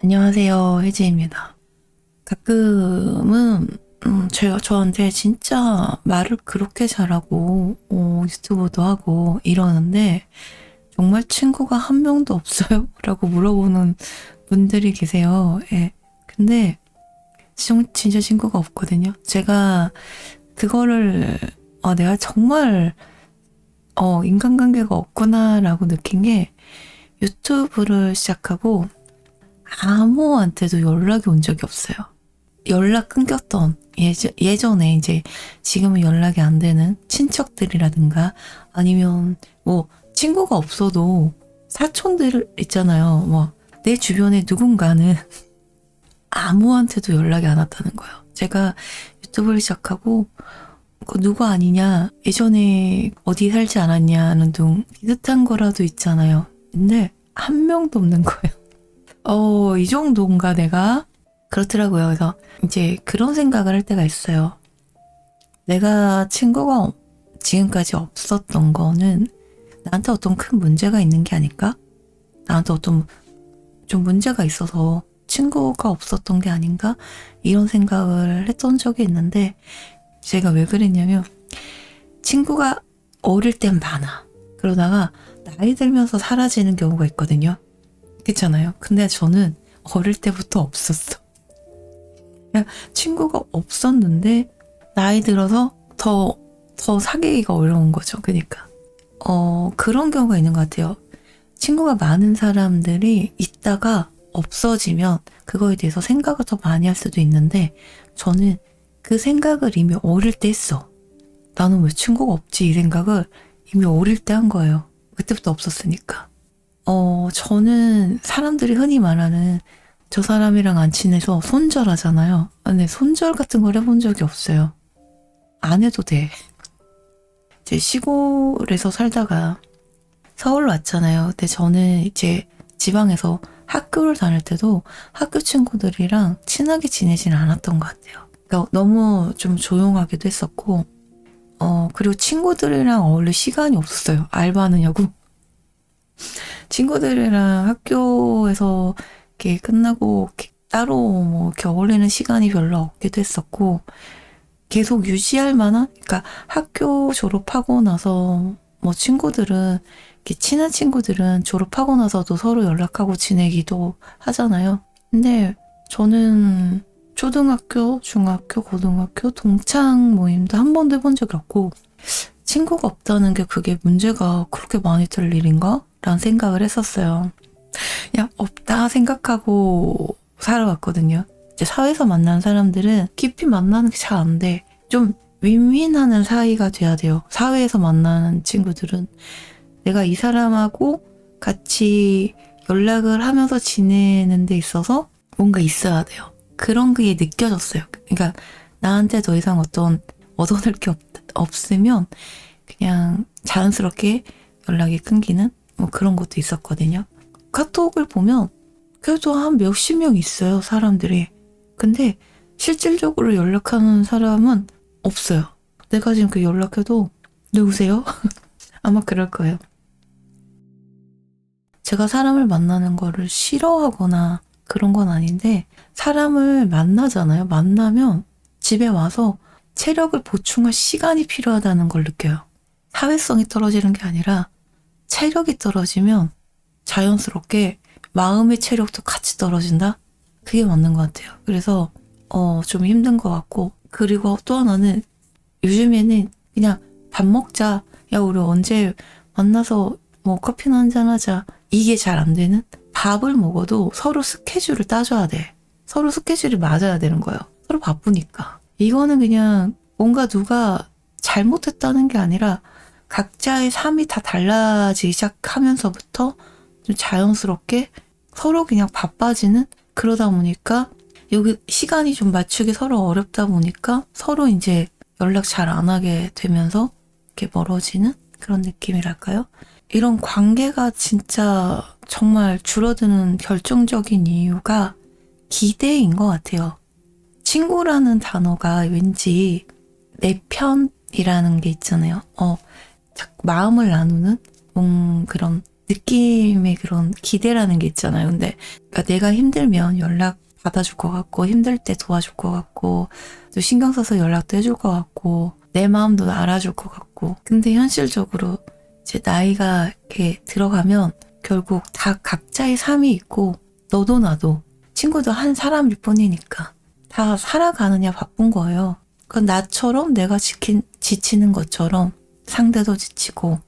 안녕하세요, 혜지입니다. 가끔은 제가 저한테 진짜 말을 그렇게 잘하고 유튜브도 하고 이러는데 정말 친구가 한 명도 없어요? 라고 물어보는 분들이 계세요. 예. 근데 진짜 친구가 없거든요. 제가 그거를 내가 정말 인간관계가 없구나라고 느낀 게 유튜브를 시작하고 아무한테도 연락이 온 적이 없어요. 연락 끊겼던 예전에 이제 지금은 연락이 안 되는 친척들이라든가 아니면 뭐 친구가 없어도 사촌들 있잖아요. 뭐 내 주변에 누군가는 아무한테도 연락이 안 왔다는 거예요. 제가 유튜브를 시작하고 그 누구 아니냐, 예전에 어디 살지 않았냐는 등 비슷한 거라도 있잖아요. 근데 한 명도 없는 거예요. 이 정도인가 내가? 그렇더라고요. 그래서 이제 그런 생각을 할 때가 있어요. 내가 친구가 지금까지 없었던 거는 나한테 어떤 큰 문제가 있는 게 아닐까? 나한테 어떤 좀 문제가 있어서 친구가 없었던 게 아닌가? 이런 생각을 했던 적이 있는데 제가 왜 그랬냐면 친구가 어릴 땐 많아. 그러다가 나이 들면서 사라지는 경우가 있거든요. 그렇잖아요. 근데 저는 어릴 때부터 없었어. 그냥 친구가 없었는데 나이 들어서 더 사귀기가 어려운 거죠. 그러니까 그런 경우가 있는 것 같아요. 친구가 많은 사람들이 있다가 없어지면 그거에 대해서 생각을 더 많이 할 수도 있는데 저는 그 생각을 이미 어릴 때 했어. 나는 왜 친구가 없지? 이 생각을 이미 어릴 때 한 거예요. 그때부터 없었으니까. 저는 사람들이 흔히 말하는 저 사람이랑 안 친해서 손절하잖아요. 근데 손절 같은 걸 해본 적이 없어요. 안 해도 돼. 이제 시골에서 살다가 서울로 왔잖아요. 근데 저는 이제 지방에서 학교를 다닐 때도 학교 친구들이랑 친하게 지내지는 않았던 것 같아요. 그러니까 너무 좀 조용하기도 했었고, 그리고 친구들이랑 어울릴 시간이 없었어요. 알바하느냐고. 친구들이랑 학교에서 이렇게 끝나고 이렇게 따로 뭐 이렇게 어울리는 시간이 별로 없기도 했었고, 계속 유지할 만한, 그러니까 학교 졸업하고 나서 뭐 친구들은 이렇게 친한 친구들은 졸업하고 나서도 서로 연락하고 지내기도 하잖아요. 근데 저는 초등학교, 중학교, 고등학교 동창 모임도 한 번도 해본 적이 없고 친구가 없다는 게 그게 문제가 그렇게 많이 될 일인가? 라는 생각을 했었어요. 그냥 없다 생각하고 살아왔거든요. 이제 사회에서 만난 사람들은 깊이 만나는 게 잘 안 돼. 좀 윈윈하는 사이가 돼야 돼요. 사회에서 만나는 친구들은 내가 이 사람하고 같이 연락을 하면서 지내는 데 있어서 뭔가 있어야 돼요. 그런 게 느껴졌어요. 그러니까 나한테 더 이상 어떤 얻어낼 게 없으면 그냥 자연스럽게 연락이 끊기는 뭐 그런 것도 있었거든요. 카톡을 보면 그래도 한 몇십 명 있어요, 사람들이. 근데 실질적으로 연락하는 사람은 없어요. 내가 지금 그 연락해도 누구세요? 아마 그럴 거예요. 제가 사람을 만나는 거를 싫어하거나 그런 건 아닌데 사람을 만나잖아요. 만나면 집에 와서 체력을 보충할 시간이 필요하다는 걸 느껴요. 사회성이 떨어지는 게 아니라 체력이 떨어지면 자연스럽게 마음의 체력도 같이 떨어진다? 그게 맞는 것 같아요. 그래서 좀 힘든 것 같고, 그리고 또 하나는 요즘에는 그냥 밥 먹자, 야 우리 언제 만나서 뭐 커피나 한잔 하자, 이게 잘 안 되는? 밥을 먹어도 서로 스케줄을 따져야 돼. 서로 스케줄이 맞아야 되는 거예요. 서로 바쁘니까. 이거는 그냥 뭔가 누가 잘못했다는 게 아니라 각자의 삶이 다 달라지기 시작하면서부터 좀 자연스럽게 서로 그냥 바빠지는, 그러다 보니까 여기 시간이 좀 맞추기 서로 어렵다 보니까 서로 이제 연락 잘 안 하게 되면서 이렇게 멀어지는 그런 느낌이랄까요? 이런 관계가 진짜 정말 줄어드는 결정적인 이유가 기대인 것 같아요. 친구라는 단어가 왠지 내 편이라는 게 있잖아요. 자꾸 마음을 나누는 그런 느낌의 그런 기대라는 게 있잖아요. 근데 그러니까 내가 힘들면 연락 받아줄 것 같고 힘들 때 도와줄 것 같고 또 신경 써서 연락도 해줄 것 같고 내 마음도 알아줄 것 같고 근데 현실적으로 이제 나이가 이렇게 들어가면 결국 다 각자의 삶이 있고 너도 나도 친구도 한 사람일 뿐이니까 다 살아가느냐 바쁜 거예요. 그 나처럼 내가 지치는 것처럼 상대도 지치고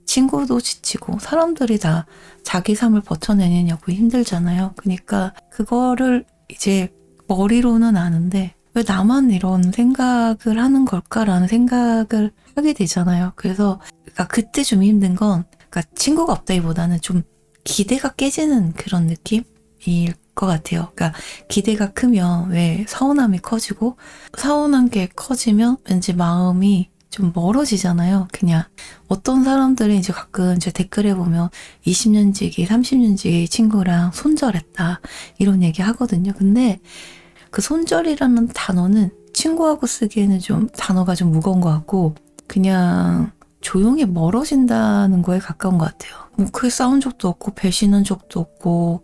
친구도 지치고 사람들이 다 자기 삶을 버텨내느냐고 힘들잖아요. 그러니까 그거를 이제 머리로는 아는데 왜 나만 이런 생각을 하는 걸까라는 생각을 하게 되잖아요. 그래서 그러니까 그때 좀 힘든 건 그러니까 친구가 없다기보다는 좀 기대가 깨지는 그런 느낌일 것 같아요. 그러니까 기대가 크면 왜 서운함이 커지고 서운한 게 커지면 왠지 마음이 좀 멀어지잖아요. 그냥 어떤 사람들이 이제 가끔 제 댓글에 보면 20년지기, 30년지기 친구랑 손절했다 이런 얘기 하거든요. 근데 그 손절이라는 단어는 친구하고 쓰기에는 좀 단어가 좀 무거운 것 같고 그냥 조용히 멀어진다는 거에 가까운 것 같아요. 뭐 크게 싸운 적도 없고 배신한 적도 없고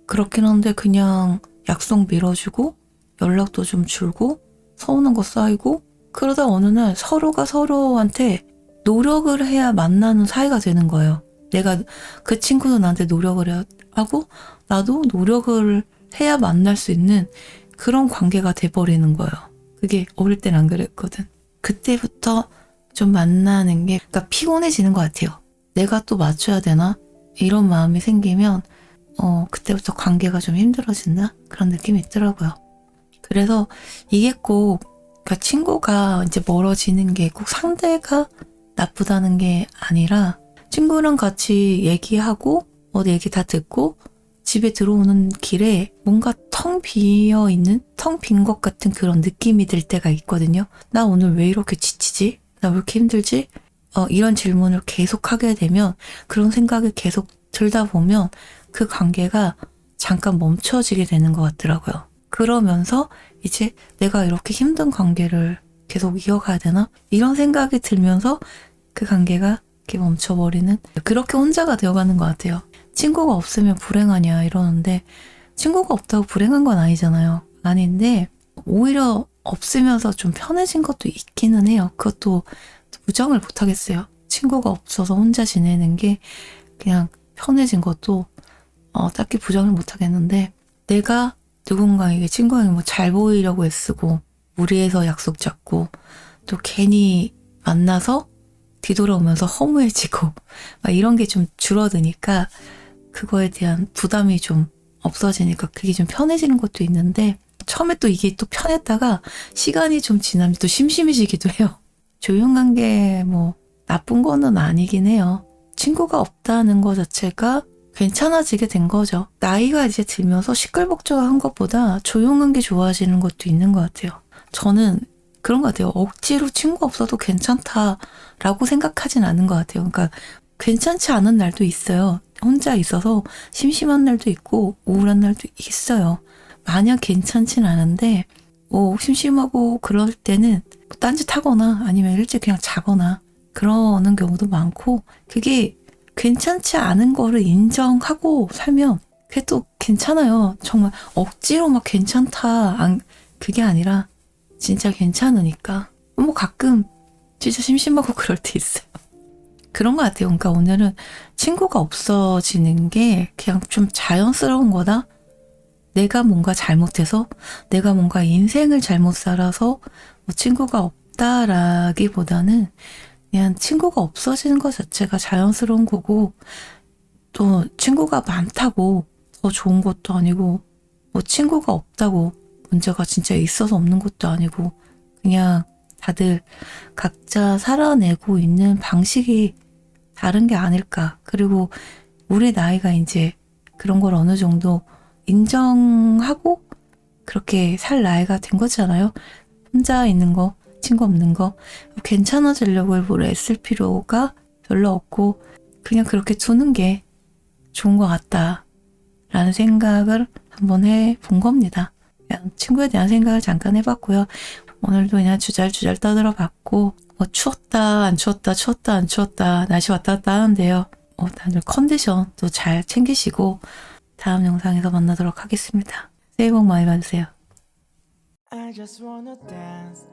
그렇긴 한데 그냥 약속 미뤄주고 연락도 좀 줄고 서운한 거 쌓이고 그러다 어느 날 서로가 서로한테 노력을 해야 만나는 사이가 되는 거예요. 내가 그 친구도 나한테 노력을 하고 나도 노력을 해야 만날 수 있는 그런 관계가 돼버리는 거예요. 그게 어릴 땐 안 그랬거든. 그때부터 좀 만나는 게 그러니까 피곤해지는 것 같아요. 내가 또 맞춰야 되나? 이런 마음이 생기면 그때부터 관계가 좀 힘들어진다? 그런 느낌이 있더라고요. 그래서 이게 꼭 그러니까 친구가 이제 멀어지는 게 꼭 상대가 나쁘다는 게 아니라 친구랑 같이 얘기하고 얘기 다 듣고 집에 들어오는 길에 뭔가 텅 비어있는 텅 빈 것 같은 그런 느낌이 들 때가 있거든요. 나 오늘 왜 이렇게 지치지? 나 왜 이렇게 힘들지? 이런 질문을 계속 하게 되면 그런 생각이 계속 들다 보면 그 관계가 잠깐 멈춰지게 되는 것 같더라고요. 그러면서 이제 내가 이렇게 힘든 관계를 계속 이어가야 되나? 이런 생각이 들면서 그 관계가 이렇게 멈춰버리는 그렇게 혼자가 되어가는 것 같아요. 친구가 없으면 불행하냐 이러는데 친구가 없다고 불행한 건 아니잖아요. 아닌데 오히려 없으면서 좀 편해진 것도 있기는 해요. 그것도 부정을 못하겠어요. 친구가 없어서 혼자 지내는 게 그냥 편해진 것도 딱히 부정을 못하겠는데 내가 누군가에게 친구에게 뭐 잘 보이려고 애쓰고 무리해서 약속 잡고 또 괜히 만나서 뒤돌아오면서 허무해지고 막 이런 게 좀 줄어드니까 그거에 대한 부담이 좀 없어지니까 그게 좀 편해지는 것도 있는데 처음에 또 이게 또 편했다가 시간이 좀 지나면 또 심심해지기도 해요. 조용한 게 뭐 나쁜 거는 아니긴 해요. 친구가 없다는 거 자체가 괜찮아지게 된 거죠. 나이가 이제 들면서 시끌벅적한 것보다 조용한 게 좋아지는 것도 있는 것 같아요. 저는 그런 것 같아요. 억지로 친구 없어도 괜찮다라고 생각하진 않은 것 같아요. 그러니까 괜찮지 않은 날도 있어요. 혼자 있어서 심심한 날도 있고 우울한 날도 있어요. 마냥 괜찮진 않은데 심심하고 그럴 때는 딴짓하거나 아니면 일찍 그냥 자거나 그러는 경우도 많고 그게 괜찮지 않은 거를 인정하고 살면 그게 또 괜찮아요. 정말 억지로 막 괜찮다 그게 아니라 진짜 괜찮으니까 뭐 가끔 진짜 심심하고 그럴 때 있어요. 그런 것 같아요. 그러니까 오늘은 친구가 없어지는 게 그냥 좀 자연스러운 거다. 내가 뭔가 잘못해서 내가 뭔가 인생을 잘못 살아서 뭐 친구가 없다라기보다는 그냥 친구가 없어지는 것 자체가 자연스러운 거고 또 친구가 많다고 더 좋은 것도 아니고 뭐 친구가 없다고 문제가 진짜 있어서 없는 것도 아니고 그냥 다들 각자 살아내고 있는 방식이 다른 게 아닐까. 그리고 우리 나이가 이제 그런 걸 어느 정도 인정하고 그렇게 살 나이가 된 거잖아요. 혼자 있는 거, 친구 없는 거 괜찮아지려고 일부러 애쓸 필요가 별로 없고 그냥 그렇게 두는 게 좋은 것 같다라는 생각을 한번 해본 겁니다. 그냥 친구에 대한 생각을 잠깐 해봤고요. 오늘도 그냥 주잘주잘 떠들어 봤고 뭐 추웠다 안 추웠다 추웠다 안 추웠다 날씨 왔다 갔다 하는데요. 다들 컨디션 또 잘 챙기시고 다음 영상에서 만나도록 하겠습니다. 새해 복 많이 받으세요. I just wanna dance